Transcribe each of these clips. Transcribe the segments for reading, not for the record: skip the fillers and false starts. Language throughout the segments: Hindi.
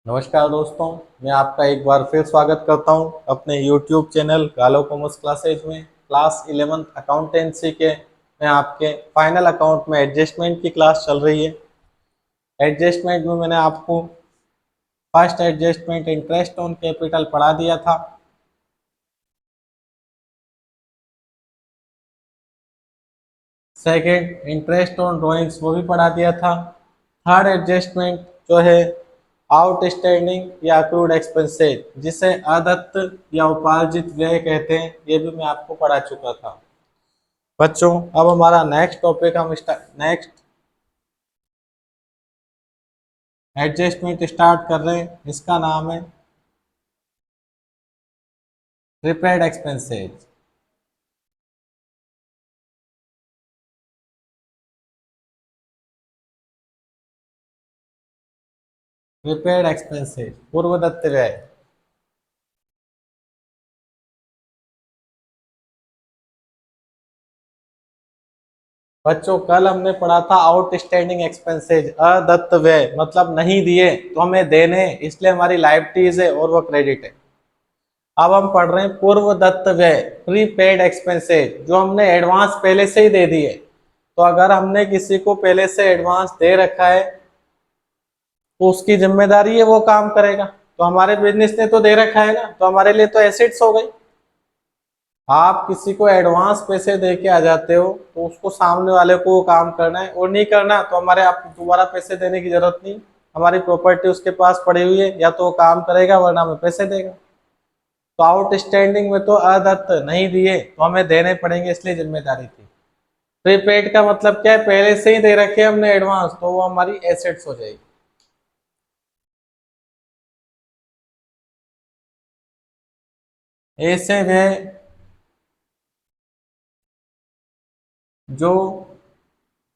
नमस्कार दोस्तों, मैं आपका एक बार फिर स्वागत करता हूं अपने YouTube चैनल गालो कॉमर्स क्लासेज में। क्लास 11th अकाउंटेंसी के में आपके फाइनल अकाउंट में एडजस्टमेंट की क्लास चल रही है। एडजस्टमेंट में मैंने आपको first adjustment interest on capital पढ़ा दिया था। सेकंड इंटरेस्ट ऑन ड्राइंग्स वो भी पढ़ा दिया था। थर्ड एडजस्टमेंट जो है आउटस्टैंडिंग या अक्रूड एक्सपेंसेस, जिसे अदत्त या उपार्जित व्यय कहते हैं, ये भी मैं आपको पढ़ा चुका था। बच्चों, अब हमारा नेक्स्ट टॉपिक हम नेक्स्ट एडजस्टमेंट स्टार्ट कर रहे हैं। इसका नाम है प्रीपेड एक्सपेंसेस। प्रीपेड एक्सपेंसेस पूर्व दत्त व्यय। बच्चों, कल हमने पढ़ा था आउटस्टैंडिंग एक्सपेंसेस, अदत्त व्यय मतलब नहीं दिए तो हमें देने, इसलिए हमारी लायबिलिटीज है और वो क्रेडिट है। अब हम पढ़ रहे हैं पूर्व दत्त व्यय, प्रीपेड एक्सपेंसेस, जो हमने एडवांस पहले से ही दे दिए। तो अगर हमने किसी को पहले से एडवांस दे रखा है तो उसकी जिम्मेदारी है वो काम करेगा। तो हमारे बिजनेस ने तो दे रखा है ना, तो हमारे लिए तो एसेट्स हो गई। आप किसी को एडवांस पैसे दे के आ जाते हो तो उसको सामने वाले को वो काम करना है, और नहीं करना तो हमारे आप दोबारा पैसे देने की जरूरत नहीं। हमारी प्रॉपर्टी उसके पास पड़ी हुई है, या तो वो काम करेगा वरना हमें पैसे देगा। तो आउटस्टैंडिंग में तो अदत्त नहीं दिए तो हमें देने पड़ेंगे, इसलिए जिम्मेदारी थी। प्रीपेड का मतलब क्या है? पहले से ही दे रखे हमने एडवांस, तो वो हमारी एसेट्स हो जाएगी। ऐसे वे जो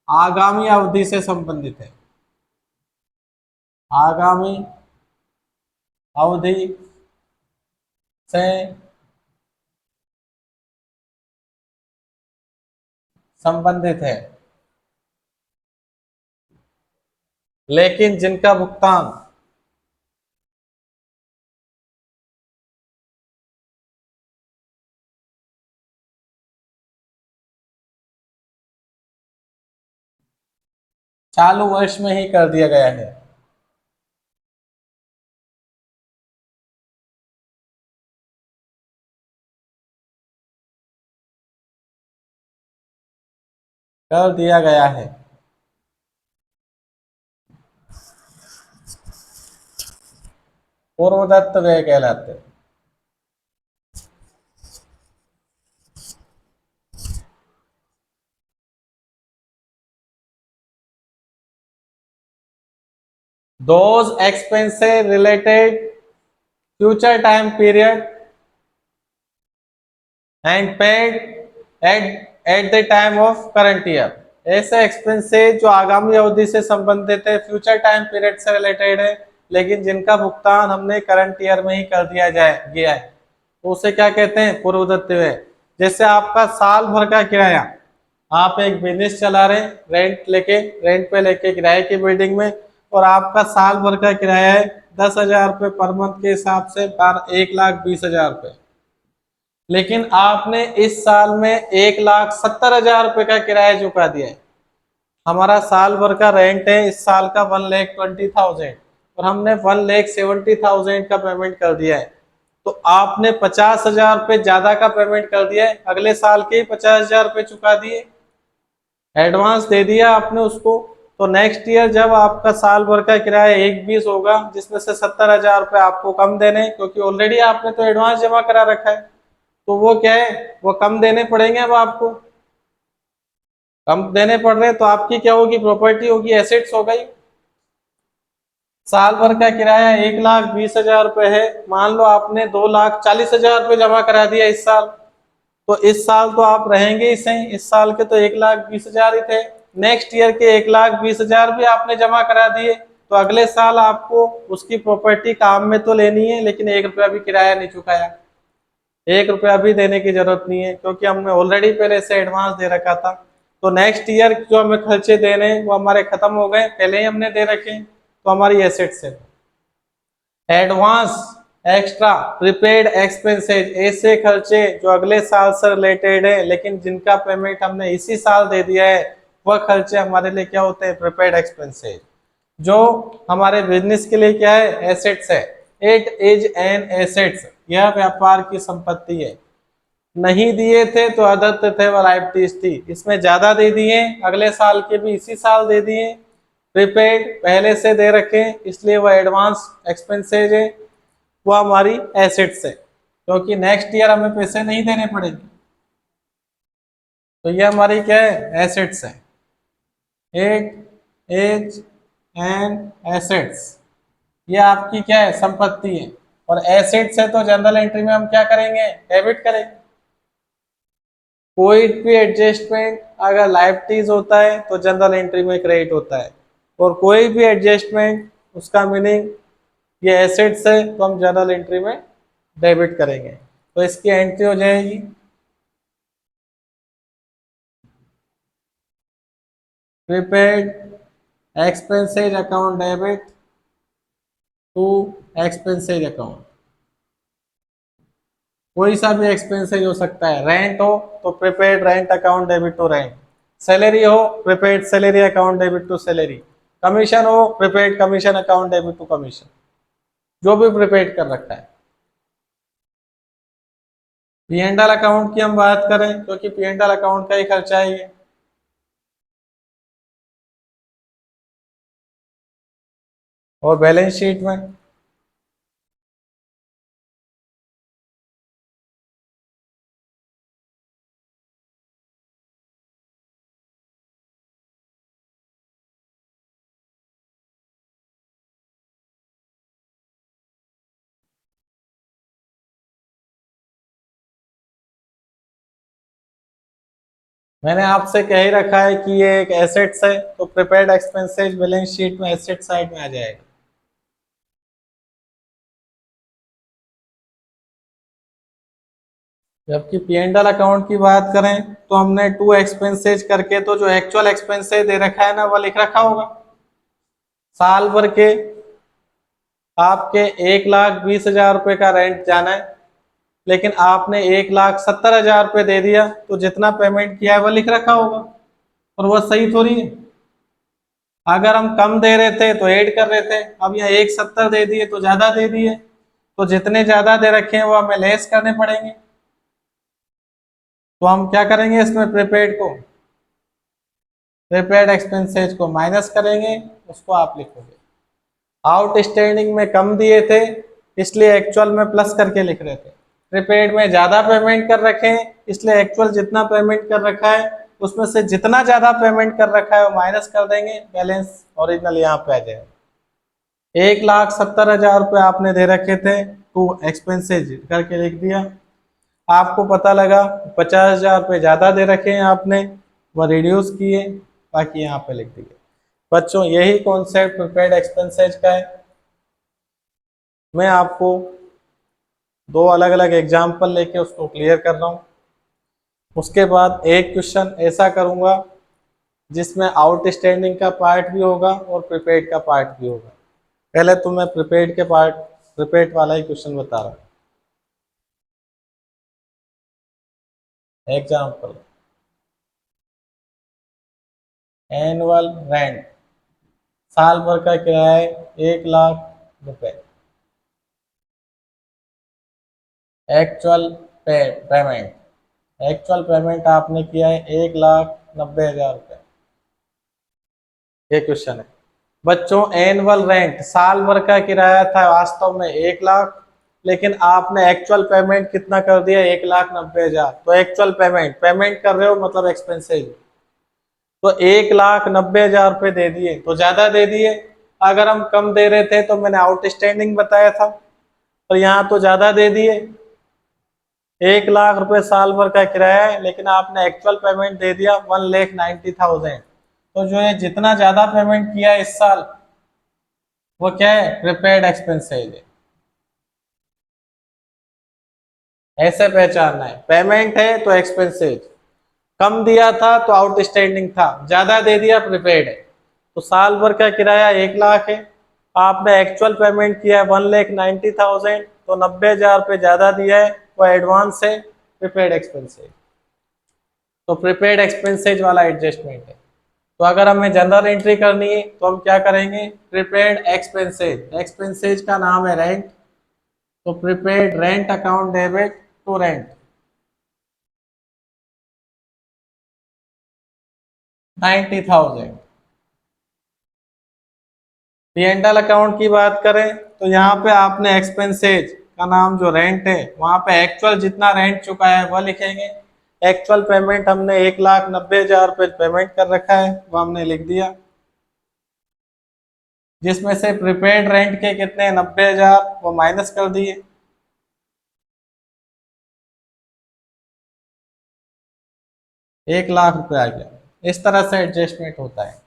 आगामी अवधि से संबंधित है, आगामी अवधि से संबंधित है, लेकिन जिनका भुगतान चालू वर्ष में ही कर दिया गया है। कर दिया गया है। पूर्वदत्त व्यय कहलाते हैं। Those expenses related future time period and paid at the time of current year। ऐसे एक्सपेंसेस जो आगामी अवधि से संबंधित है, फ्यूचर टाइम पीरियड से रिलेटेड है, लेकिन जिनका भुगतान हमने करंट ईयर में ही कर दिया गया है, तो उसे क्या कहते हैं? पूर्वदत्त व्यय। जैसे आपका साल भर का किराया, आप एक बिजनेस चला रहे हैं, रेंट पे लेके किराए की बिल्डिंग में, और आपका साल भर का किराया है 10,000 रुपये पर मंथ के हिसाब से, 1,20,000 रुपये। लेकिन आपने इस साल में 1,70,000 रुपये का किराया चुका दिया है। हमारा साल भर का रेंट है इस साल का 1,20,000, और हमने 1,70,000 का पेमेंट कर दिया है। तो आपने 50,000 रुपये ज्यादा का पेमेंट कर दिया है, अगले साल के 50,000 रुपये चुका दिए, एडवांस दे दिया आपने उसको। तो नेक्स्ट ईयर जब आपका साल भर का किराया 1,20 होगा, जिसमें से 70,000 रुपये आपको कम देने, क्योंकि ऑलरेडी आपने तो एडवांस जमा करा रखा है, तो वो क्या है, वो कम देने पड़ेंगे। अब आपको कम देने पड़ रहे हैं तो आपकी क्या होगी? प्रॉपर्टी होगी, एसेट्स हो गई। साल भर का किराया 1,20,000 रुपये है, मान लो आपने 2,40,000 रुपये जमा करा दिया इस साल, तो इस साल तो आप रहेंगे ही सही, इस साल के तो 1,20,000 ही थे। नेक्स्ट ईयर के 1,20,000 भी आपने जमा करा दिए, तो अगले साल आपको उसकी प्रॉपर्टी काम में तो लेनी है, लेकिन 1 रुपया भी किराया नहीं चुकाया। 1 रुपया भी देने की जरूरत नहीं है, क्योंकि हमने ऑलरेडी पहले से एडवांस दे रखा था। तो नेक्स्ट ईयर जो हमें खर्चे देने वो हमारे खत्म हो गए, पहले ही हमने दे रखे, तो हमारी एसेट्स है। एडवांस, एक्स्ट्रा, प्रीपेड एक्सपेंसेज, ऐसे खर्चे जो अगले साल से रिलेटेड है लेकिन जिनका पेमेंट हमने इसी साल दे दिया है, वह खर्चे हमारे लिए क्या होते हैं, प्रीपेड एक्सपेंसेज। जो हमारे बिजनेस के लिए क्या है, एसेट्स है। इट इज एन एसेट्स, यह व्यापार की संपत्ति है। नहीं दिए थे तो आदत थे वो लाइबिलिटीज थी, इसमें ज्यादा दे दिए, अगले साल के भी इसी साल दे दिए, प्रीपेड पहले से दे रखे इसलिए वह एडवांस एक्सपेंसेज है, वो हमारी एसेट्स है, क्योंकि नेक्स्ट ईयर हमें पैसे नहीं देने पड़ेंगे। तो ये हमारी क्या है, एसेट्स है। इट इज एन एसेट्स, ये आपकी क्या है, संपत्ति है। और एसेट्स है तो जनरल एंट्री में हम क्या करेंगे, डेबिट करेंगे। कोई भी एडजस्टमेंट अगर लायबिलिटीज होता है तो जनरल एंट्री में क्रेडिट होता है, और कोई भी एडजस्टमेंट उसका मीनिंग ये एसेट्स है तो हम जनरल एंट्री में डेबिट करेंगे। तो इसकी एंट्री हो जाएगी prepaid expenses account debit to expenses account. कोई सा भी एक्सपेंसेज हो सकता है, रेंट हो तो prepaid rent account debit to rent, salary हो prepaid salary account debit to salary, commission हो prepaid commission account debit to commission, जो भी प्रीपेड कर रखा है। पी&एल अकाउंट की हम बात करें क्योंकि पी&एल अकाउंट का ही खर्चा है ये। और बैलेंस शीट में मैंने आपसे कह ही रखा है कि ये एक एसेट्स है तो प्रीपेड एक्सपेंसेज बैलेंस शीट में एसेट साइड में आ जाएगा। जबकि पी&एल अकाउंट की बात करें तो हमने टू एक्सपेंसेज करके तो जो एक्चुअल एक्सपेंसेज दे रखा है ना वह लिख रखा होगा। साल भर के आपके 1,20,000 रुपए का रेंट जाना है, लेकिन आपने 1,70,000 रुपए दे दिया तो जितना पेमेंट किया है वह लिख रखा होगा, और वह सही थोड़ी है। अगर हम कम दे रहे थे तो ऐड कर रहे थे, अब यहाँ 1,70 दे दिए तो ज्यादा दे दिए, तो जितने ज्यादा दे रखे हैं वो हमें लेस करने पड़ेंगे। तो हम क्या करेंगे, इसमें प्रीपेड को, प्रीपेड एक्सपेंसेज को माइनस करेंगे, उसको आप लिखोगे। आउटस्टैंडिंग में कम दिए थे इसलिए एक्चुअल में प्लस करके लिख रहे थे, प्रीपेड में ज्यादा पेमेंट कर रखे हैं इसलिए एक्चुअल जितना पेमेंट कर रखा है उसमें से जितना ज्यादा पेमेंट कर रखा है वो माइनस कर देंगे, बैलेंस ओरिजिनल यहाँ पे आ जाएगा। 1,70,000 रुपये आपने दे रखे थे टू एक्सपेंसेज करके लिख दिया, आपको पता लगा 50,000 रुपये ज्यादा दे रखे हैं आपने, वह रिड्यूस किए, बाकी यहाँ पे लिख दिए। बच्चों यही कॉन्सेप्ट प्रीपेड एक्सपेंसेज का है। मैं आपको दो अलग अलग एग्जाम्पल लेके उसको क्लियर कर रहा हूँ, उसके बाद एक क्वेश्चन ऐसा करूँगा जिसमें आउटस्टैंडिंग का पार्ट भी होगा और प्रीपेड का पार्ट भी होगा। पहले तो मैं प्रीपेड के पार्ट, प्रीपेड वाला ही क्वेश्चन बता रहा हूँ। एग्जाम्पल, एनुअल रेंट, साल भर का किराया है 1,00,000 रुपए। एक्चुअल पेमेंट, एक्चुअल पेमेंट आपने किया है 1,90,000 रुपए। ये क्वेश्चन है बच्चों। एनुअल रेंट साल भर का किराया था वास्तव में 1,00,000, लेकिन आपने एक्चुअल पेमेंट कितना कर दिया, 1,90,000। तो एक्चुअल पेमेंट, पेमेंट कर रहे हो मतलब एक्सपेंसेज, तो 1,90,000 रुपये दे दिए तो ज्यादा दे दिए। अगर हम कम दे रहे थे तो मैंने आउटस्टैंडिंग बताया था, तो यहाँ तो ज्यादा दे दिए। 1,00,000 रुपये साल भर का किराया है लेकिन आपने एक्चुअल पेमेंट दे दिया 1,90,000। तो जो है जितना ज्यादा पेमेंट किया इस साल वो क्या है, प्रीपेड एक्सपेंसेज है। ऐसे पहचानना है, पेमेंट है तो एक्सपेंसेज, कम दिया था तो आउटस्टैंडिंग था, ज्यादा दे दिया प्रीपेड है। तो साल भर का किराया 1,00,000 है, आपने एक्चुअल पेमेंट किया है 1,90,000, तो 90,000 रुपये ज्यादा दिया है, वो एडवांस है, प्रीपेड एक्सपेंसेज। तो प्रीपेड एक्सपेंसेज वाला एडजस्टमेंट है। तो अगर हमें जनरल एंट्री करनी है तो हम क्या करेंगे, प्रीपेड एक्सपेंसेज, एक्सपेंसेज का नाम है रेंट, तो prepaid rent account debit to rent 90,000। P and L account की बात करें तो यहाँ पे आपने एक्सपेंसेज का नाम जो रेंट है, वहां पे एक्चुअल जितना रेंट चुका है वह लिखेंगे। एक्चुअल पेमेंट हमने 1,90,000 रुपये पेमेंट कर रखा है, वो हमने लिख दिया, जिसमें से प्रीपेड रेंट के कितने 90,000 वो माइनस कर दिए, 1,00,000 रुपये आ गया। इस तरह से एडजस्टमेंट होता है।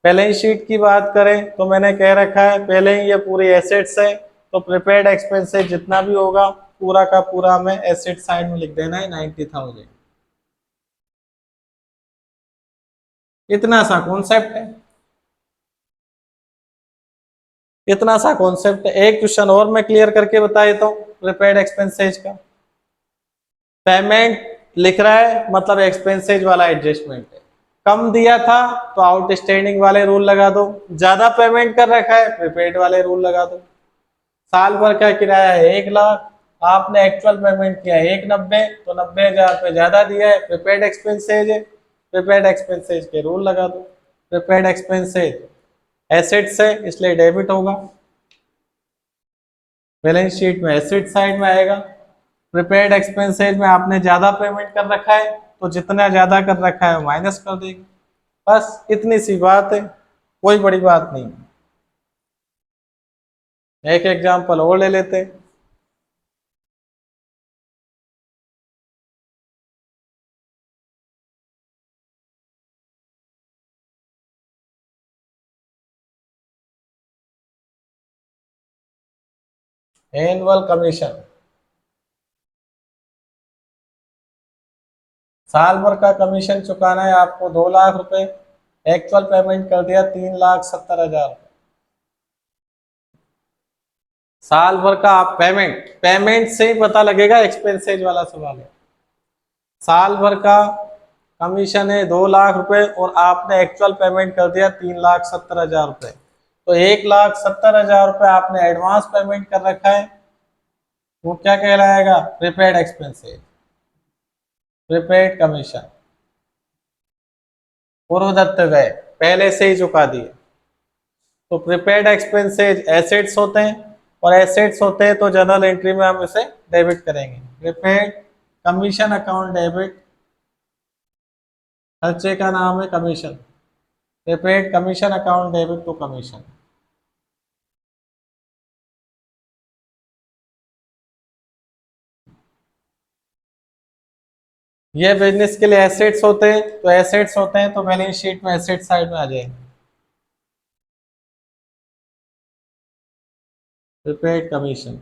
बैलेंस शीट की बात करें तो मैंने कह रखा है पहले ही ये पूरी एसेट्स है, तो प्रीपेड एक्सपेंसेस जितना भी होगा पूरा का पूरा हमें एसेट साइड में लिख देना है 90,000। इतना सा कॉन्सेप्ट है, इतना सा कॉन्सेप्ट है। एक क्वेश्चन और मैं क्लियर करके बता देता हूँ प्रीपेड एक्सपेंसेज का। पेमेंट लिख रहा है मतलब एक्सपेंसेज वाला एडजस्टमेंट है। कम दिया था तो आउटस्टैंडिंग वाले रूल लगा दो, ज्यादा पेमेंट कर रखा है प्रीपेड वाले रूल लगा दो। साल भर का किराया है 1,00,000, आपने एक्चुअल पेमेंट किया है 1,90,000, तो 90,000 रुपये ज्यादा दिया है, प्रीपेड एक्सपेंसेज है, प्रीपेड एक्सपेंसेज के रूल लगा दो। प्रीपेड एक्सपेंसेज एसेट्स है इसलिए डेबिट होगा, बैलेंस शीट में एसेट साइड में आएगा। प्रीपेड एक्सपेंसेज में आपने ज्यादा पेमेंट कर रखा है तो जितना ज्यादा कर रखा है माइनस कर देंगे। बस इतनी सी बात है, कोई बड़ी बात नहीं। एक एग्जांपल और ले लेते हैं। एनुअल कमीशन, साल भर का कमीशन चुकाना है आपको 2,00,000 रुपए, एक्चुअल पेमेंट कर दिया 3,70,000। साल भर का आप पेमेंट, पेमेंट से ही पता लगेगा एक्सपेंसेज वाला सवाल है। साल भर का कमीशन है 2,00,000 रुपए और आपने एक्चुअल पेमेंट कर दिया 3,70,000 रुपए, तो 1,70,000 रुपए आपने एडवांस पेमेंट कर रखा है, वो क्या कहलाएगा, प्रीपेड एक्सपेंसेज, प्रीपेड कमीशन। पूर्व दत्त गए, पहले से ही चुका दिए। तो प्रीपेड एक्सपेंसेज एसेट्स होते हैं, और एसेट्स होते हैं तो जनरल एंट्री में हम इसे डेबिट करेंगे। प्रीपेड कमीशन अकाउंट डेबिट, खर्चे का नाम है commission, prepaid commission account debit to commission. ये बिजनेस के लिए एसेट्स होते हैं, तो एसेट्स होते हैं तो बैलेंस शीट में एसेट साइड में आ जाएंगे। प्रीपेड कमीशन,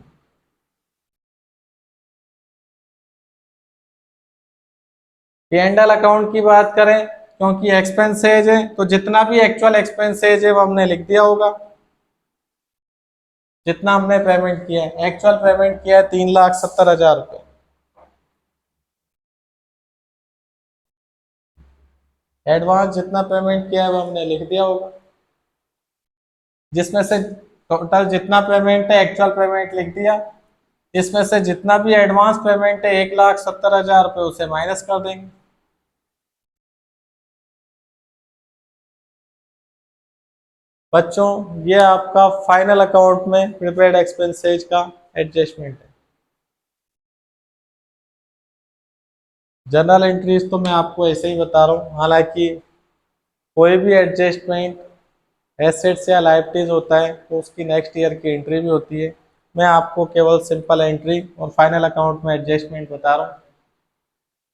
पी&एल अकाउंट की बात करें, क्योंकि एक्सपेंसेज है तो जितना भी एक्चुअल एक्सपेंसेज है वो हमने लिख दिया होगा, जितना हमने पेमेंट किया है। एक्चुअल पेमेंट किया है 3,70,000 रुपए, एडवांस जितना पेमेंट किया है वो हमने लिख दिया होगा, जिसमें से टोटल जितना पेमेंट है एक्चुअल पेमेंट लिख दिया, इसमें से जितना भी एडवांस पेमेंट है 1,70,000 रुपए उसे माइनस कर देंगे। बच्चों ये आपका फाइनल अकाउंट में प्रीपेड एक्सपेंसेज का एडजस्टमेंट है। जनरल एंट्रीज तो मैं आपको ऐसे ही बता रहा हूँ, हालांकि कोई भी एडजस्टमेंट एसेट्स या लायबिलिटीज होता है तो उसकी नेक्स्ट ईयर की एंट्री भी होती है। मैं आपको केवल सिंपल एंट्री और फाइनल अकाउंट में एडजस्टमेंट बता रहा हूँ।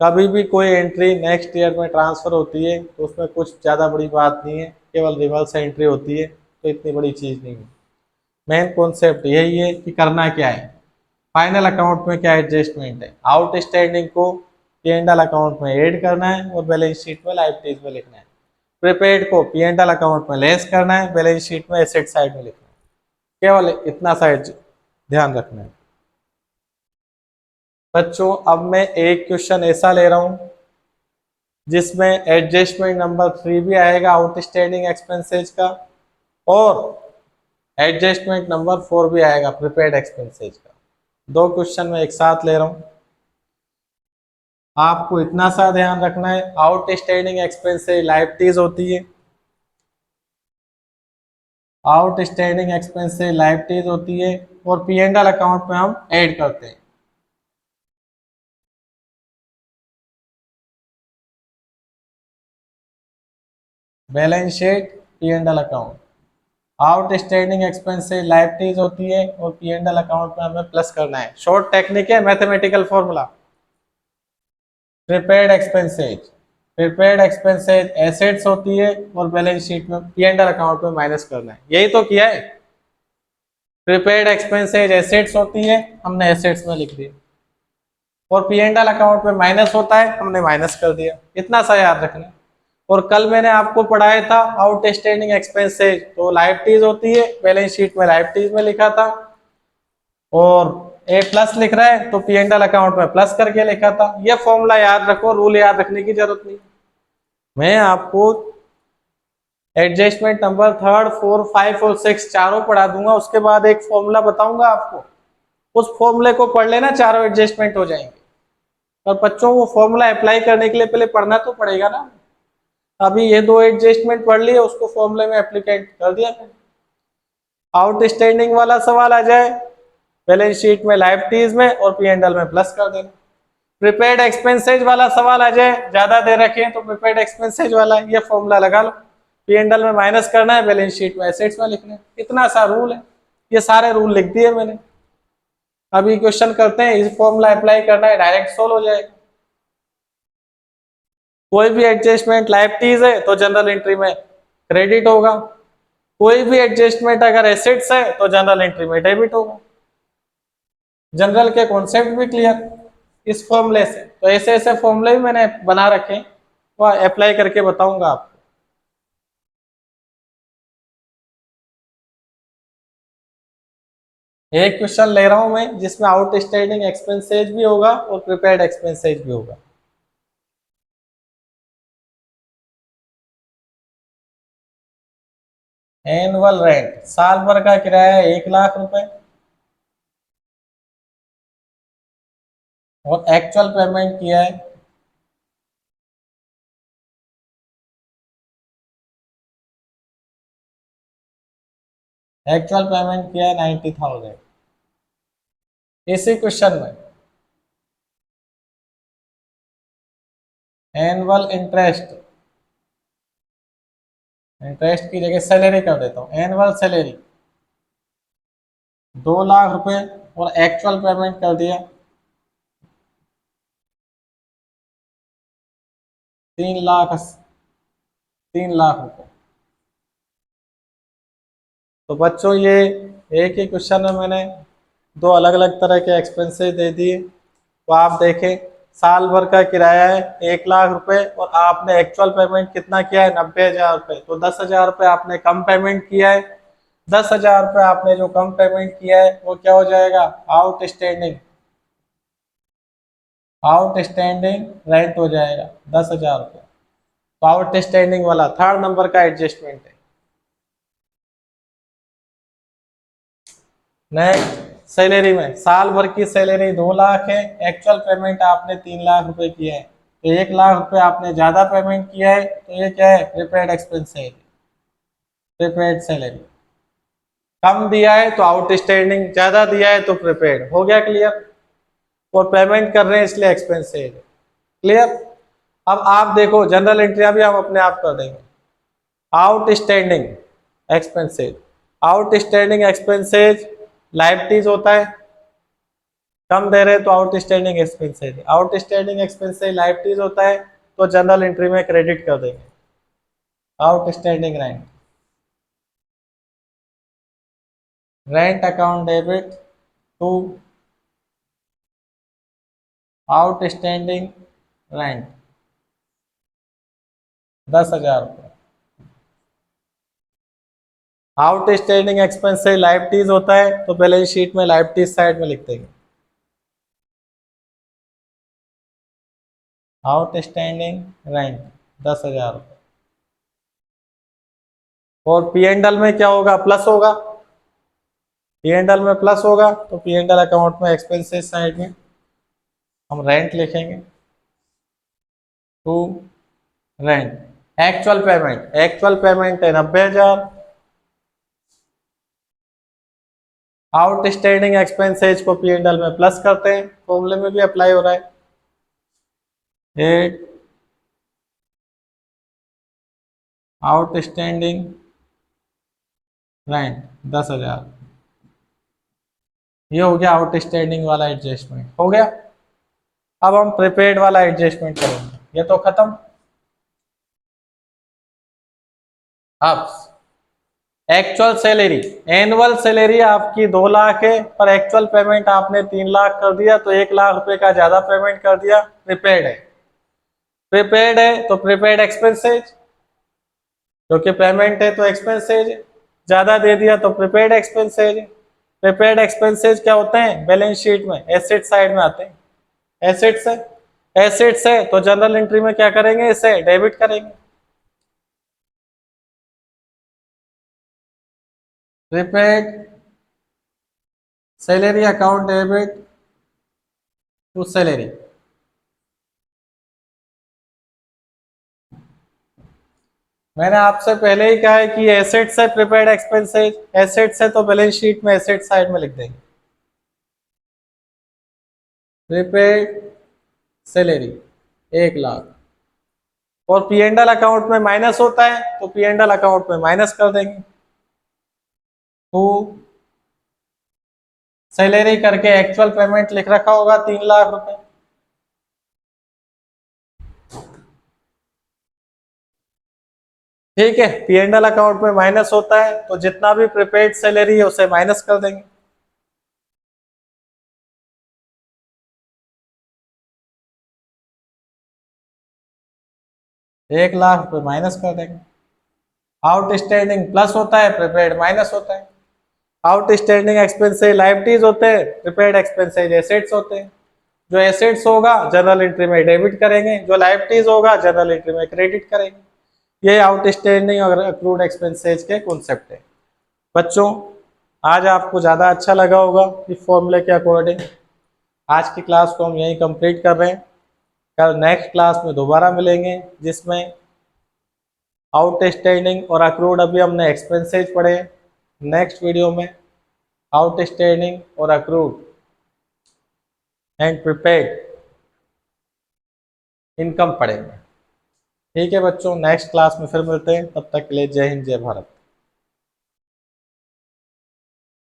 कभी भी कोई एंट्री नेक्स्ट ईयर में ट्रांसफर होती है तो उसमें कुछ ज़्यादा बड़ी बात नहीं है, केवल रिवर्स एंट्री होती है, तो इतनी बड़ी चीज़ नहीं है। मेन कॉन्सेप्ट यही है कि करना क्या है, फाइनल अकाउंट में क्या एडजस्टमेंट है, आउटस्टैंडिंग को पी&एल अकाउंट में ऐड करना है और बैलेंस शीट में लायबिलिटीज में लिखना है। प्रीपेड को पी&एल अकाउंट में लेस करना है, बैलेंस शीट में एसेट साइड में लिखना है। केवल इतना सा ध्यान रखना है बच्चों। अब मैं एक क्वेश्चन ऐसा ले रहा हूं जिसमें एडजस्टमेंट नंबर 3 भी आएगा आउटस्टैंडिंग एक्सपेंसेस का, और एडजस्टमेंट नंबर 4 भी आएगा प्रीपेड एक्सपेंसेस का। दो क्वेश्चन मैं एक साथ ले रहा हूं। आपको इतना सा ध्यान रखना है, आउटस्टैंडिंग एक्सपेंसेस लायबिलिटीज होती है, आउटस्टैंडिंग एक्सपेंसेस लायबिलिटीज होती है, और पी एंड एल अकाउंट में हम ऐड करते हैं। Balance sheet, P and L account, outstanding expenses liabilities होती है और पी एंड एल अकाउंट में हमें प्लस करना है। शॉर्ट टेक्निक है, mathematical formula. Prepaid expenses, prepaid expenses assets होती है और बैलेंस शीट में पी एंड एल अकाउंट में माइनस करना है। यही तो किया है। प्रीपेड एक्सपेंसेज एसेट्स होती है, हमने एसेट्स में लिख दिया, और पी एंड एल अकाउंट में माइनस होता है, हमने माइनस कर दिया। इतना सा याद रखना। और कल मैंने आपको पढ़ाया था आउटस्टैंडिंग एक्सपेंसेज तो लायबिलिटीज होती है, बैलेंस शीट में लायबिलिटीज में लिखा था, और ए प्लस लिख रहा है तो पी एंड एल अकाउंट में प्लस करके लिखा था। ये फॉर्मूला याद रखो, रूल याद रखने की जरूरत नहीं। मैं आपको एडजस्टमेंट नंबर 3, 4, 5 और 6 चारों पढ़ा दूंगा, उसके बाद एक फॉर्मूला बताऊंगा आपको। उस फॉर्मूले को पढ़ लेना, चारों एडजस्टमेंट हो जाएंगे। और बच्चों वो फॉर्मूला अप्लाई करने के लिए पहले पढ़ना तो पड़ेगा ना। अभी ये दो एडजस्टमेंट पढ़ लिए, उसको फॉर्मूले में एप्लीकेट कर दिया मैंने। आउटस्टैंडिंग वाला सवाल आ जाए, बैलेंस शीट में लायबिलिटीज में और पी एंड एल में प्लस कर देना। प्रीपेड एक्सपेंसेज वाला सवाल आ जाए, ज्यादा दे रखे हैं तो प्रीपेड एक्सपेंसेज वाला ये फॉर्मूला लगा लो, पी एंड एल में माइनस करना है, बैलेंस शीट में एसेट्स में लिखना है। इतना सा रूल है, ये सारे रूल लिख दिए मैंने। अभी क्वेश्चन करते हैं, इस फॉर्मूला अप्लाई करना है, डायरेक्ट सोल्व हो जाएगा। कोई भी एडजस्टमेंट लायबिलिटीज है तो जनरल एंट्री में क्रेडिट होगा, कोई भी एडजस्टमेंट अगर एसेट्स है तो जनरल एंट्री में डेबिट होगा। जनरल के कॉन्सेप्ट भी क्लियर इस फॉर्मूले से। तो ऐसे ऐसे फॉर्मूले भी मैंने बना रखे हैं, वो अप्लाई करके बताऊंगा आपको। एक क्वेश्चन ले रहा हूं मैं जिसमें आउटस्टैंडिंग एक्सपेंसेज भी होगा और प्रीपेड एक्सपेंसेज भी होगा। एनुअल रेंट, साल भर का किराया 1 लाख रुपए, और एक्चुअल पेमेंट किया है 90,000। इसी क्वेश्चन में एनुअल इंटरेस्ट, इंटरेस्ट की जगह सैलरी कर देता हूँ, एनुअल सैलरी 2 लाख रुपए, और एक्चुअल पेमेंट कर दिया 3 लाख, 3 लाख रुपए। तो बच्चों ये एक ही क्वेश्चन में मैंने दो अलग अलग तरह के एक्सपेंसेस दे दिए। तो आप देखें, साल भर का किराया है 1 लाख रुपए, और आपने एक्चुअल पेमेंट कितना किया है 90,000 रुपए, तो 10,000 रुपए आपने कम पेमेंट किया है। 10,000 रुपए आपने जो कम पेमेंट किया है वो क्या हो जाएगा, आउटस्टैंडिंग, आउटस्टैंडिंग रेंट हो जाएगा 10,000 रुपए। तो आउटस्टैंडिंग वाला 3rd नंबर का एडजस्टमेंट है। नेक्स्ट, सैलरी में साल भर की सैलरी 2 लाख है, एक्चुअल पेमेंट आपने 3 लाख रुपए किया है, तो 1 लाख रुपए आपने ज्यादा पेमेंट किया है, तो ये क्या है, प्रीपेड एक्सपेंस है, प्रीपेड सैलरी। कम दिया है तो आउटस्टैंडिंग, ज्यादा दिया है तो प्रीपेड। हो गया क्लियर। और पेमेंट कर रहे हैं इसलिए एक्सपेंस है। क्लियर। अब आप देखो, जनरल एंट्री भी हम अपने आप कर देंगे। Outstanding expenses, outstanding expenses liabilities होता है, कम दे रहे तो outstanding expenses, outstanding expenses liabilities होता है तो जनरल एंट्री में क्रेडिट कर देंगे। Outstanding rent, rent account debit to outstanding rent 10,000 रुपये। आउट स्टैंडिंग एक्सपेंसेस लायबिलिटीज होता है तो बैलेंस शीट में लायबिलिटीज साइड में लिख देंगे। Outstanding rent 10,000। और पी एंड एल में क्या होगा, प्लस होगा। पी एंड एल में प्लस होगा तो पी एंड एल अकाउंट में एक्सपेंसेस साइड में हम रेंट लिखेंगे टू रेंट। एक्चुअल पेमेंट है 90,000। आउट स्टैंडिंग एक्सपेंसेज को पी एंड एल में प्लस करते हैं, फॉर्मूले में भी अप्लाई हो रहा है। 8 आउट स्टैंडिंग रेंट 10,000। ये हो गया आउट स्टैंडिंग वाला एडजस्टमेंट हो गया। अब हम प्रीपेड वाला एडजस्टमेंट करेंगे, ये तो खत्म। अब एक्चुअल सैलरी, एनुअल सैलरी आपकी 2 लाख है पर एक्चुअल पेमेंट आपने 3 लाख कर दिया तो 1 लाख रुपए का ज्यादा पेमेंट कर दिया, प्रीपेड है। प्रीपेड है तो प्रीपेड एक्सपेंसेज, क्योंकि पेमेंट है तो एक्सपेंसेज, ज्यादा दे दिया तो प्रीपेड एक्सपेंसेज। प्रीपेड एक्सपेंसेज क्या होते हैं, बैलेंस शीट में एसेट साइड में आते हैं। एसेट्स है, एसेट्स है तो जनरल एंट्री में क्या करेंगे, इसे डेबिट करेंगे। Prepaid salary account debit to salary. मैंने आपसे पहले ही कहा है कि एसेट्स है प्रीपेड एक्सपेंसेज, एसेट्स है तो बैलेंस शीट में एसेट साइड में लिख देंगे प्रीपेड सैलरी 1 लाख। और पी एंड एल अकाउंट में माइनस होता है तो पी एंड एल अकाउंट में माइनस कर देंगे टू सैलरी करके एक्चुअल पेमेंट लिख रखा होगा 3 लाख रुपए। ठीक है, पी एंड एल अकाउंट में माइनस होता है तो जितना भी प्रीपेड सैलरी है उसे माइनस कर देंगे। एक लाख रुपए माइनस कर देंगे। आउटस्टैंडिंग प्लस होता है, प्रीपेड माइनस होता है। आउटस्टैंडिंग एक्सपेंसेस लायबिलिटीज होते हैं, प्रीपेड एक्सपेंसेस एसेट्स होते हैं। जो एसेट्स होगा जनरल एंट्री में डेबिट करेंगे, जो लायबिलिटीज होगा जनरल एंट्री में क्रेडिट करेंगे। ये आउटस्टैंडिंग और अक्रूड एक्सपेंसेस के कॉन्सेप्ट है। बच्चों आज आपको ज़्यादा अच्छा लगा होगा इस फॉर्मूले के अकॉर्डिंग। आज की क्लास को हम यहीं कंप्लीट कर रहे हैं। कल नेक्स्ट क्लास में दोबारा मिलेंगे जिसमें आउटस्टैंडिंग और अक्रूड, अभी हमने एक्सपेंसेस पढ़े। नेक्स्ट वीडियो में आउटस्टैंडिंग और अक्रूड एंड प्रीपेड इनकम पढ़ेंगे। ठीक है बच्चों, नेक्स्ट क्लास में फिर मिलते हैं, तब तक के लिए जय हिंद जय भारत।